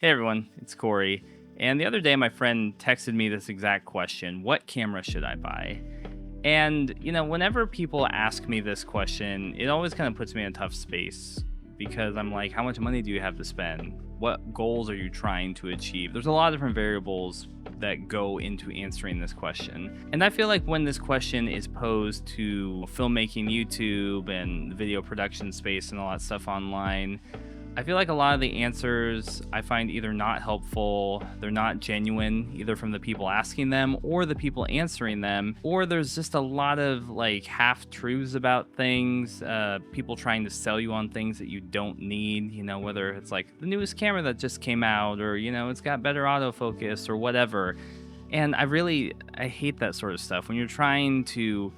Hey everyone, it's Corey. And the other day, my friend texted me this exact question: what camera should I buy? And, whenever people ask me this question, it always kind of puts me in a tough space because I'm like, how much money do you have to spend? What goals are you trying to achieve? There's a lot of different variables that go into answering this question. And I feel like when this question is posed to filmmaking, YouTube, and the video production space and all that stuff online, I feel like a lot of the answers I find either not helpful, they're not genuine, either from the people asking them or the people answering them, or there's just a lot of like half truths about things, people trying to sell you on things that you don't need, whether it's like the newest camera that just came out or, it's got better autofocus or whatever. And I hate that sort of stuff when you're trying to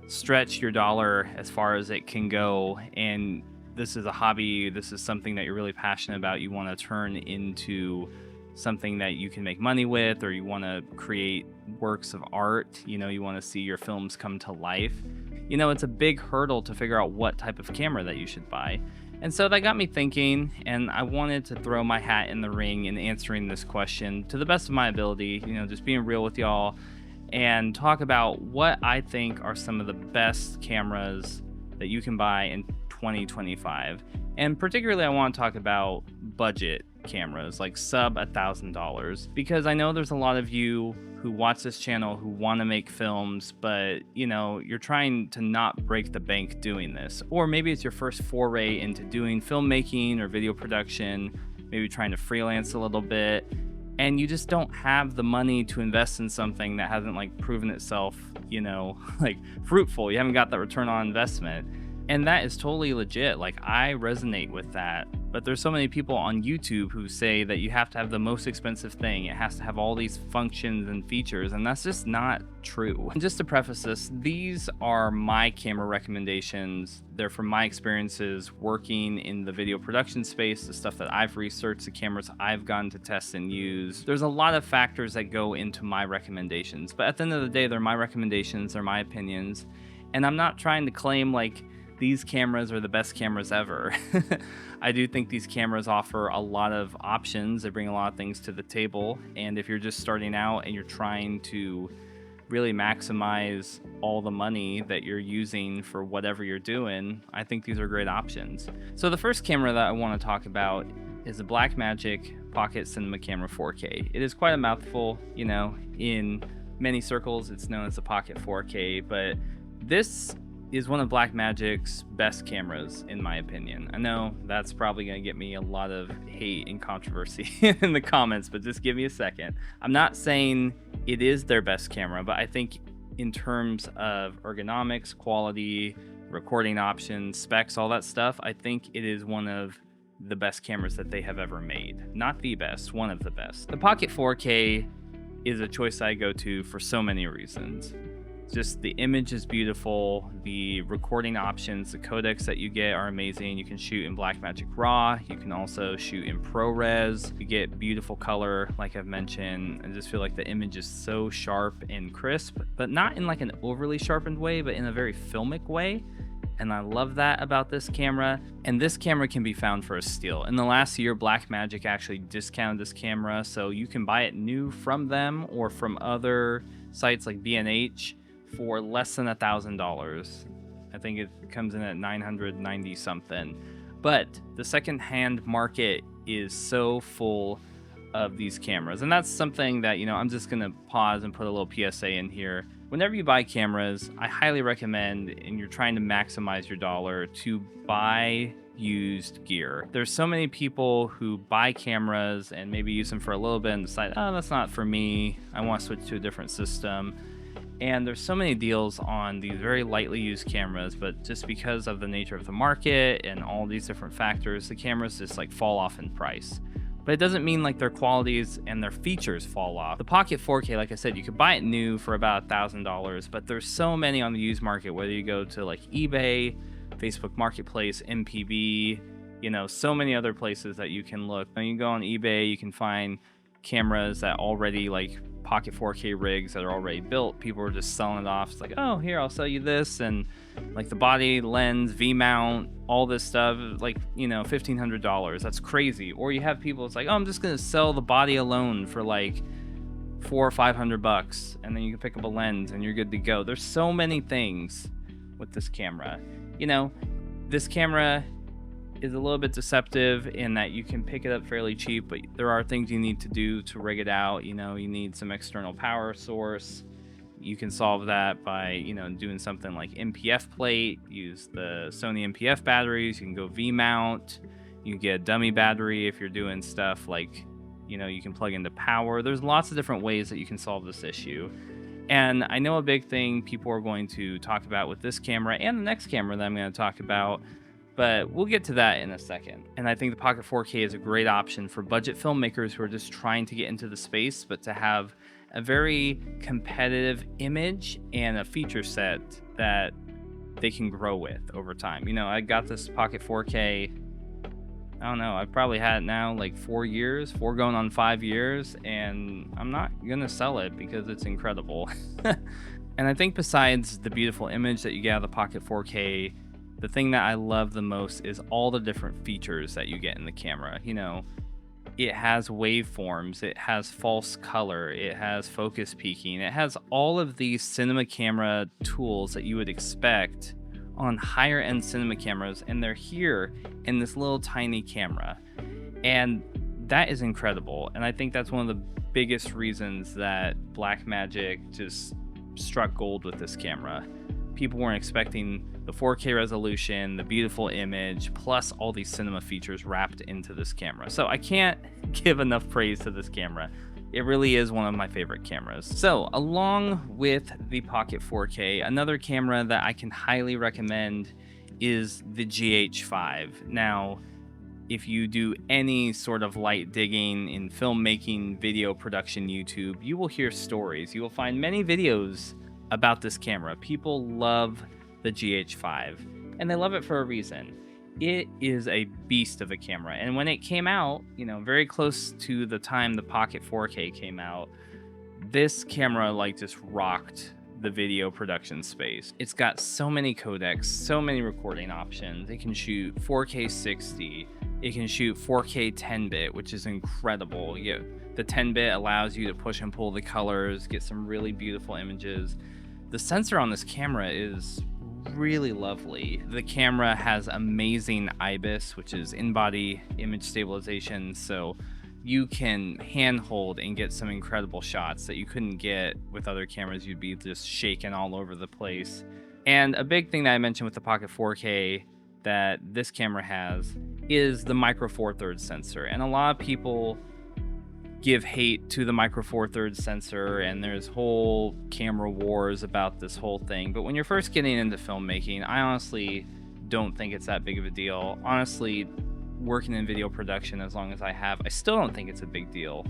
stretch your dollar as far as it can go, and this is a hobby, this is something that you're really passionate about, you want to turn into something that you can make money with, or you want to create works of art, you want to see your films come to life. It's a big hurdle to figure out what type of camera that you should buy. And so that got me thinking, and I wanted to throw my hat in the ring in answering this question to the best of my ability, just being real with y'all, and talk about what I think are some of the best cameras that you can buy in 2025. And particularly, I want to talk about budget cameras, like sub $1,000, because I know there's a lot of you who watch this channel who want to make films, but you're trying to not break the bank doing this. Or maybe it's your first foray into doing filmmaking or video production, maybe trying to freelance a little bit, and you just don't have the money to invest in something that hasn't like proven itself, like fruitful. You haven't got that return on investment. And that is totally legit. Like, I resonate with that. But there's so many people on YouTube who say that you have to have the most expensive thing. It has to have all these functions and features, and that's just not true. And just to preface this, these are my camera recommendations. They're from my experiences working in the video production space, the stuff that I've researched, the cameras I've gone to test and use. There's a lot of factors that go into my recommendations. But at the end of the day, they're my recommendations, they're my opinions. And I'm not trying to claim like these cameras are the best cameras ever. I do think these cameras offer a lot of options. They bring a lot of things to the table. And if you're just starting out and you're trying to really maximize all the money that you're using for whatever you're doing, I think these are great options. So the first camera that I want to talk about is the Blackmagic Pocket Cinema Camera 4K. It is quite a mouthful, in many circles it's known as the Pocket 4K, but this is one of Blackmagic's best cameras, in my opinion. I know that's probably going to get me a lot of hate and controversy in the comments, but just give me a second. I'm not saying it is their best camera, but I think in terms of ergonomics, quality, recording options, specs, all that stuff, I think it is one of the best cameras that they have ever made. Not the best, one of the best. The Pocket 4K is a choice I go to for so many reasons. Just the image is beautiful, the recording options, the codecs that you get are amazing. You can shoot in Blackmagic RAW, you can also shoot in ProRes. You get beautiful color, like I've mentioned. I just feel like the image is so sharp and crisp, but not in like an overly sharpened way, but in a very filmic way. And I love that about this camera. And this camera can be found for a steal. In the last year, Blackmagic actually discounted this camera, so you can buy it new from them or from other sites like B&H for less than $1,000. I think it comes in at 990 something. But the secondhand market is so full of these cameras. And that's something that, I'm just gonna pause and put a little PSA in here. Whenever you buy cameras, I highly recommend, and you're trying to maximize your dollar, to buy used gear. There's so many people who buy cameras and maybe use them for a little bit and decide, oh, that's not for me, I want to switch to a different system. And there's so many deals on these very lightly used cameras, but just because of the nature of the market and all these different factors, the cameras just like fall off in price. But it doesn't mean like their qualities and their features fall off. The Pocket 4K, like I said, you could buy it new for about $1,000, but there's so many on the used market, whether you go to like eBay, Facebook Marketplace, MPB, so many other places that you can look. When you go on eBay, you can find cameras that already, like Pocket 4K rigs that are already built, people are just selling it off. It's like, oh, here, I'll sell you this, and like the body, lens, V-mount, all this stuff, like, you know, $1,500. That's crazy. Or you have people, it's like, oh, I'm just gonna sell the body alone for like $400 or $500, and then you can pick up a lens and you're good to go. There's so many things with this camera. You know, this camera is a little bit deceptive in that you can pick it up fairly cheap, but there are things you need to do to rig it out. You know, you need some external power source. You can solve that by, you know, doing something like MPF plate, use the Sony MPF batteries. You can go V-mount. You can get a dummy battery if you're doing stuff like, you know, you can plug into power. There's lots of different ways that you can solve this issue. And I know a big thing people are going to talk about with this camera and the next camera that I'm going to talk about, but we'll get to that in a second. And I think the Pocket 4K is a great option for budget filmmakers who are just trying to get into the space, but to have a very competitive image and a feature set that they can grow with over time. You know, I got this Pocket 4K, I don't know, I've probably had it now like 4 years, 4 going on 5 years, and I'm not gonna sell it because it's incredible. And I think besides the beautiful image that you get out of the Pocket 4K, the thing that I love the most is all the different features that you get in the camera. You know, it has waveforms, it has false color, it has focus peaking, it has all of these cinema camera tools that you would expect on higher end cinema cameras, and they're here in this little tiny camera. And that is incredible. And I think that's one of the biggest reasons that Blackmagic just struck gold with this camera. People weren't expecting the 4K resolution, the beautiful image, plus all these cinema features wrapped into this camera. So I can't give enough praise to this camera. It really is one of my favorite cameras. So along with the Pocket 4K, another camera that I can highly recommend is the GH5. Now, if you do any sort of light digging in filmmaking, video production, YouTube, you will hear stories. You will find many videos about this camera. People love the GH5, and they love it for a reason. It is a beast of a camera, and when it came out, you know, very close to the time the Pocket 4K came out, this camera like just rocked the video production space. It's got so many codecs, so many recording options. It can shoot 4K 60, it can shoot 4K 10-bit, which is incredible. The 10-bit allows you to push and pull the colors, get some really beautiful images. The sensor on this camera is really lovely. The camera has amazing IBIS, which is in-body image stabilization, so you can handhold and get some incredible shots that you couldn't get with other cameras. You'd be just shaking all over the place. And a big thing that I mentioned with the Pocket 4K that this camera has is the micro four thirds sensor. And a lot of people give hate to the micro four thirds sensor, and there's whole camera wars about this whole thing. But when you're first getting into filmmaking, I honestly don't think it's that big of a deal. Honestly, working in video production as long as I have, I still don't think it's a big deal.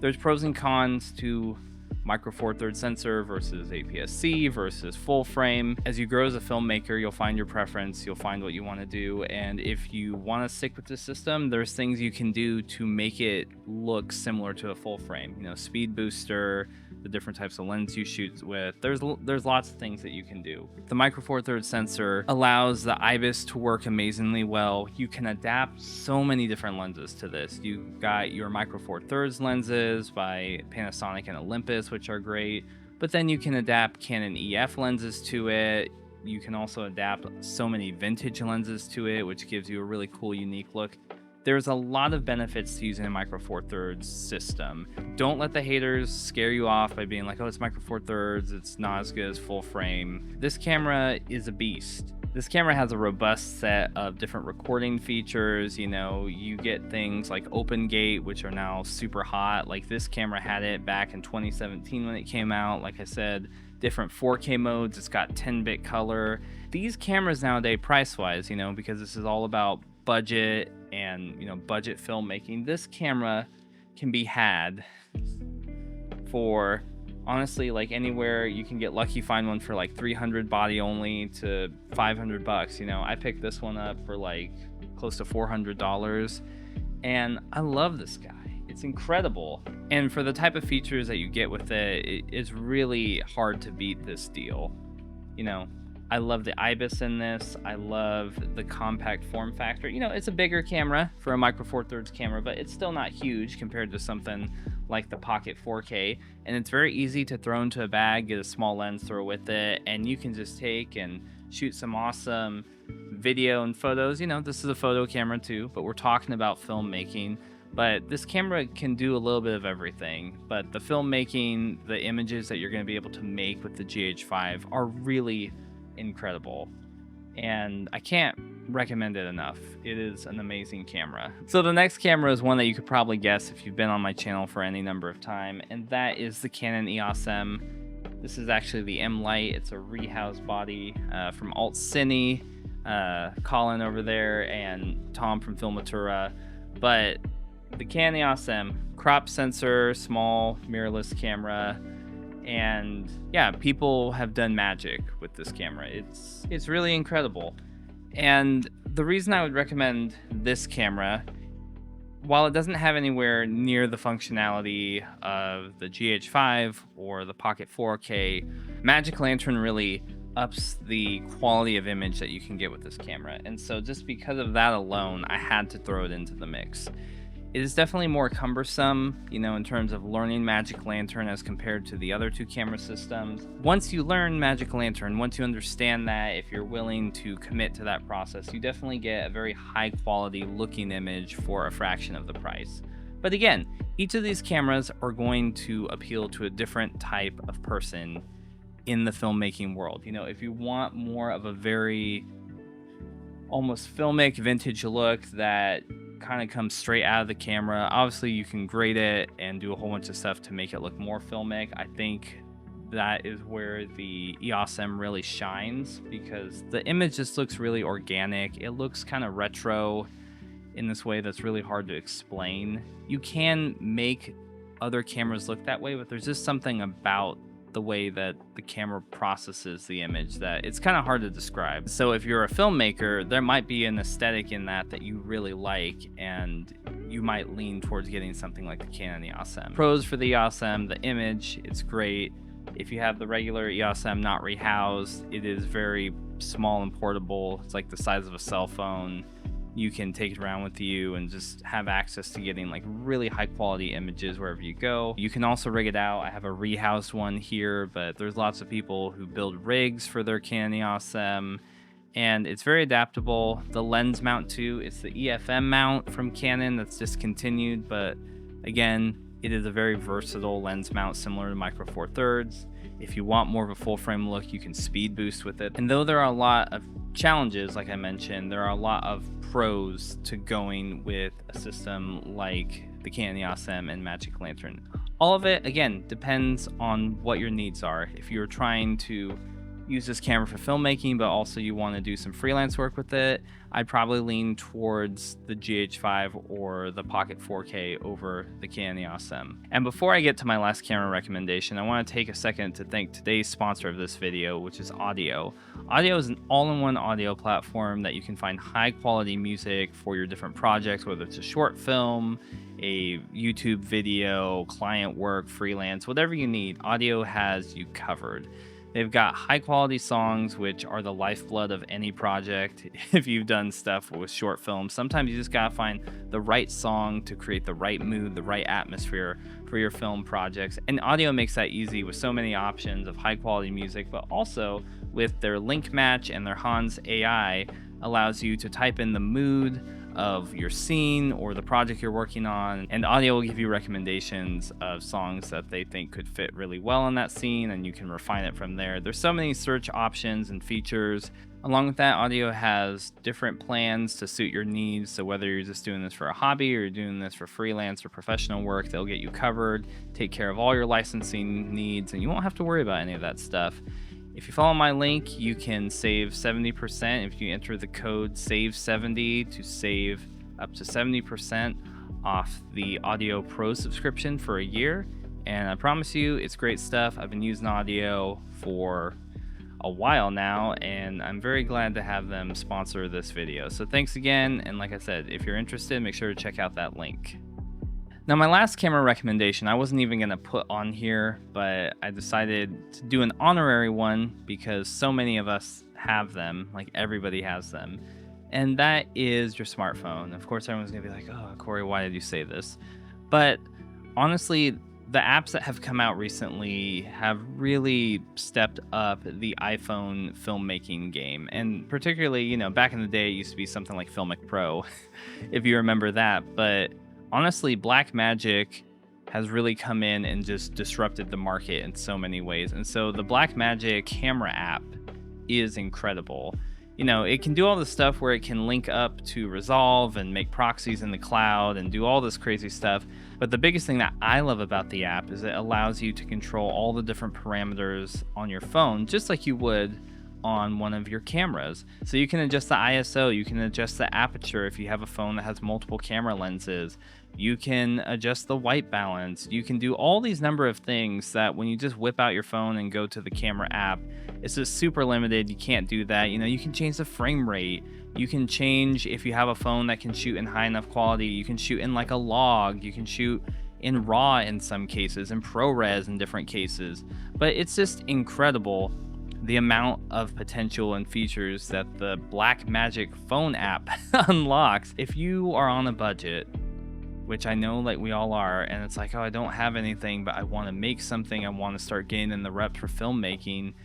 There's pros and cons to micro four thirds sensor versus APS-C versus full frame. As you grow as a filmmaker, you'll find your preference, you'll find what you want to do, and if you want to stick with the system, there's things you can do to make it look similar to a full frame. You know, speed booster, the different types of lens you shoot with. There's lots of things that you can do. The micro four thirds sensor allows the IBIS to work amazingly well. You can adapt so many different lenses to this. You've got your micro four thirds lenses by Panasonic and Olympus, which are great, but then you can adapt Canon EF lenses to it. You can also adapt so many vintage lenses to it, which gives you a really cool, unique look. There's a lot of benefits to using a micro four thirds system. Don't let the haters scare you off by being like, oh, it's micro four thirds, it's not as good as full frame. This camera is a beast. This camera has a robust set of different recording features. You know, you get things like open gate, which are now super hot. Like this camera had it back in 2017 when it came out. Like I said, different 4K modes. It's got 10-bit color. These cameras nowadays, price-wise, you know, because this is all about budget and, you know, budget filmmaking, this camera can be had for honestly like anywhere. You can get lucky, find one for like 300 body only to $500. You know, I picked this one up for like close to $400, and I love this guy. it's incredible. And for the type of features that you get with it, it's really hard to beat this deal. You know, I love the IBIS in this. I love the compact form factor. You know, it's a bigger camera for a Micro Four Thirds camera, but it's still not huge compared to something like the Pocket 4K. And it's very easy to throw into a bag, get a small lens, throw with it, and you can just take and shoot some awesome video and photos. You know, this is a photo camera too, but we're talking about filmmaking. But this camera can do a little bit of everything. But the filmmaking, the images that you're going to be able to make with the GH5 are really incredible. And I can't recommend it enough. It is an amazing camera. So the next camera is one that you could probably guess if you've been on my channel for any number of time, and that is the Canon EOS M. This is actually the M Lite. It's a rehoused body from Alt Cine, Colin over there, and Tom from Filmatura. But the Canon EOS M, crop sensor, small mirrorless camera, and yeah, people have done magic with this camera. It's really incredible. And the reason I would recommend this camera, while it doesn't have anywhere near the functionality of the GH5 or the Pocket 4K, Magic Lantern really ups the quality of image that you can get with this camera. And so just because of that alone, I had to throw it into the mix. It is definitely more cumbersome, you know, in terms of learning Magic Lantern as compared to the other two camera systems. Once you learn Magic Lantern, once you understand that, if you're willing to commit to that process, you definitely get a very high quality looking image for a fraction of the price. But again, each of these cameras are going to appeal to a different type of person in the filmmaking world. You know, if you want more of a very almost filmic vintage look that kind of comes straight out of the camera, obviously you can grade it and do a whole bunch of stuff to make it look more filmic. I think that is where the EOS M really shines, because the image just looks really organic. It looks kind of retro in this way that's really hard to explain. You can make other cameras look that way, but there's just something about the way that the camera processes the image that it's kind of hard to describe. So if you're a filmmaker, there might be an aesthetic in that you really like, and you might lean towards getting something like the Canon EOS M. Pros for the EOS M: the image, it's great. If you have the regular EOS M not rehoused, it is very small and portable. It's like the size of a cell phone. You can take it around with you and just have access to getting like really high quality images wherever you go. You can also rig it out. I have a rehoused one here, but there's lots of people who build rigs for their Canon EOS M, and it's very adaptable. The lens mount too, it's the EFM mount from Canon that's discontinued, but again, it is a very versatile lens mount similar to Micro Four Thirds. If you want more of a full frame look, you can speed boost with it. And though there are a lot of challenges, like I mentioned, there are a lot of pros to going with a system like the Canon EOS M and Magic Lantern. All of it, again, depends on what your needs are. If you're trying to use this camera for filmmaking, but also you want to do some freelance work with it, I'd probably lean towards the GH5 or the Pocket 4K over the Canon EOS M. And before I get to my last camera recommendation, I want to take a second to thank today's sponsor of this video, which is Audiio. Audiio is an all-in-one audio platform that you can find high-quality music for your different projects, whether it's a short film, a YouTube video, client work, freelance, whatever you need, Audiio has you covered. They've got high quality songs, which are the lifeblood of any project. If you've done stuff with short films, sometimes you just gotta find the right song to create the right mood, the right atmosphere for your film projects. And Audiio makes that easy with so many options of high quality music, but also with their link match and their Hans AI allows you to type in the mood of your scene or the project you're working on, and Audiio will give you recommendations of songs that they think could fit really well in that scene, and you can refine it from there. There's so many search options and features. Along with that, Audiio has different plans to suit your needs, so whether you're just doing this for a hobby or you're doing this for freelance or professional work, they'll get you covered, take care of all your licensing needs, and you won't have to worry about any of that stuff. If you follow my link, you can save 70% if you enter the code SAVE70 to save up to 70% off the Audiio Pro subscription for a year. And I promise you, it's great stuff. I've been using Audiio for a while now, and I'm very glad to have them sponsor this video. So thanks again, and like I said, if you're interested, make sure to check out that link. Now, my last camera recommendation, I wasn't even going to put on here, but I decided to do an honorary one because so many of us have them, like everybody has them. And that is your smartphone. Of course, everyone's going to be like, oh, Corey, why did you say this? But honestly, the apps that have come out recently have really stepped up the iPhone filmmaking game. And particularly, you know, back in the day, it used to be something like Filmic Pro, if you remember that. But honestly, Blackmagic has really come in and just disrupted the market in so many ways. And so the Blackmagic camera app is incredible. You know, it can do all this stuff where it can link up to Resolve and make proxies in the cloud and do all this crazy stuff. But the biggest thing that I love about the app is it allows you to control all the different parameters on your phone, just like you would on one of your cameras. So you can adjust the ISO, you can adjust the aperture if you have a phone that has multiple camera lenses, you can adjust the white balance, you can do all these number of things that when you just whip out your phone and go to the camera app, it's just super limited. You can't do that. You know, you can change the frame rate, you can change if you have a phone that can shoot in high enough quality, you can shoot in like a log, you can shoot in RAW in some cases, in ProRes in different cases. But it's just incredible the amount of potential and features that the Blackmagic phone app unlocks. If you are on a budget, which I know like we all are, and it's like, oh, I don't have anything, but I want to make something, I want to start getting in the reps for filmmaking,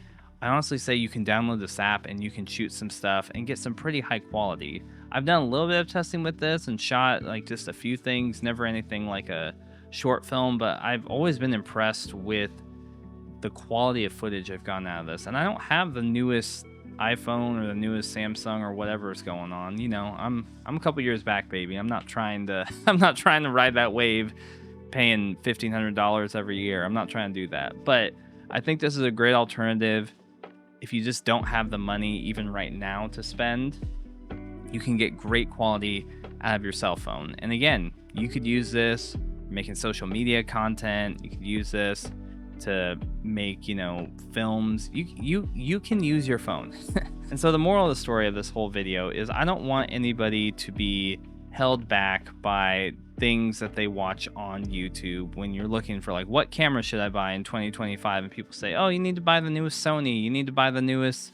I honestly say you can download this app and you can shoot some stuff and get some pretty high quality. I've done a little bit of testing with this and shot like just a few things, never anything like a short film, but I've always been impressed with the quality of footage I've gotten out of this. And I don't have the newest iPhone or the newest Samsung or whatever is going on. You know, I'm a couple years back, baby. I'm not trying to ride that wave paying $1,500 every year. I'm not trying to do that. But I think this is a great alternative. If you just don't have the money even right now to spend, you can get great quality out of your cell phone. And again, you could use this making social media content. You could use this to make, you know, films. You can use your phone. And so the moral of the story of this whole video is I don't want anybody to be held back by things that they watch on YouTube when you're looking for like, what camera should I buy in 2025? And people say, oh, you need to buy the newest Sony, you need to buy the newest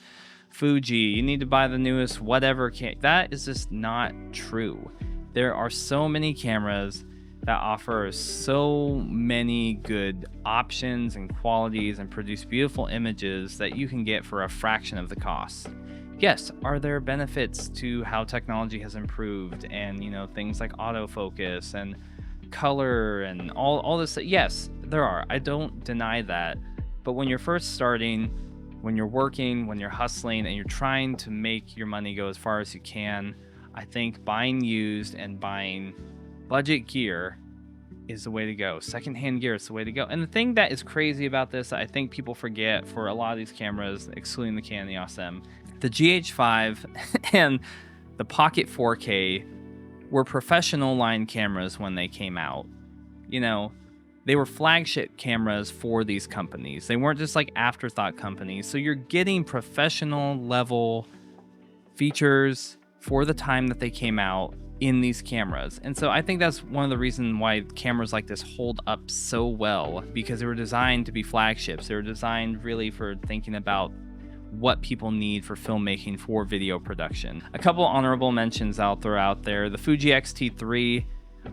Fuji, you need to buy the newest whatever. That is just not true. There are so many cameras that offer so many good options and qualities and produce beautiful images that you can get for a fraction of the cost. Yes, are there benefits to how technology has improved and, you know, things like autofocus and color and all this? Yes, there are. I don't deny that. But when you're first starting, when you're working, when you're hustling, and you're trying to make your money go as far as you can, I think buying used and buying budget gear is the way to go. Secondhand gear is the way to go. And the thing that is crazy about this, I think people forget for a lot of these cameras, excluding the Canon EOS M, the GH5 and the Pocket 4K were professional line cameras when they came out. You know, they were flagship cameras for these companies. They weren't just like afterthought companies. So you're getting professional level features for the time that they came out in these cameras. And so I think that's one of the reasons why cameras like this hold up so well, because they were designed to be flagships. They were designed really for thinking about what people need for filmmaking for video production. A couple honorable mentions I'll throw out there. The Fuji X-T3,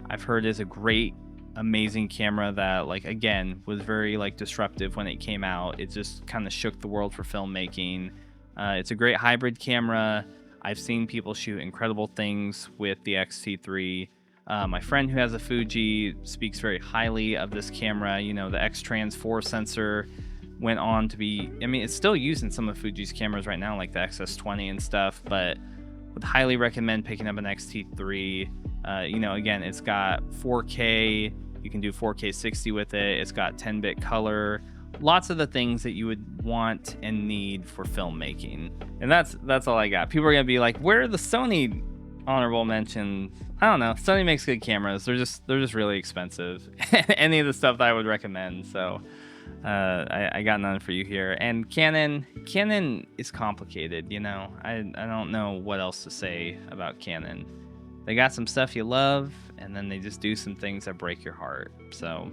I've heard is a great, amazing camera that, like, again, was very like disruptive when it came out. It just kind of shook the world for filmmaking. It's a great hybrid camera. I've seen people shoot incredible things with the X-T3. My friend who has a Fuji speaks very highly of this camera. You know, the X-Trans 4 sensor went on to be, I mean, it's still used in some of Fuji's cameras right now, like the XS20 and stuff, but would highly recommend picking up an X-T3. You know, again, it's got 4K, you can do 4K 60 with it, it's got 10-bit color, lots of the things that you would want and need for filmmaking. And that's all I got. People are gonna be like, where are the Sony honorable mentions? I don't know. Sony makes good cameras. They're just really expensive. Any of the stuff that I would recommend. So I got none for you here. And Canon is complicated, you know. I don't know what else to say about Canon. They got some stuff you love, and then they just do some things that break your heart. So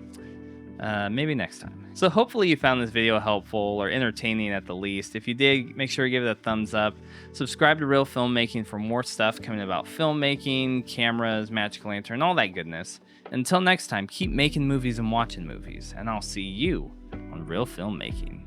maybe next time. So hopefully you found this video helpful or entertaining at the least. If you did, make sure to give it a thumbs up. Subscribe to Reel Filmmaking for more stuff coming about filmmaking, cameras, Magic Lantern, all that goodness. Until next time, keep making movies and watching movies, and I'll see you on Reel Filmmaking.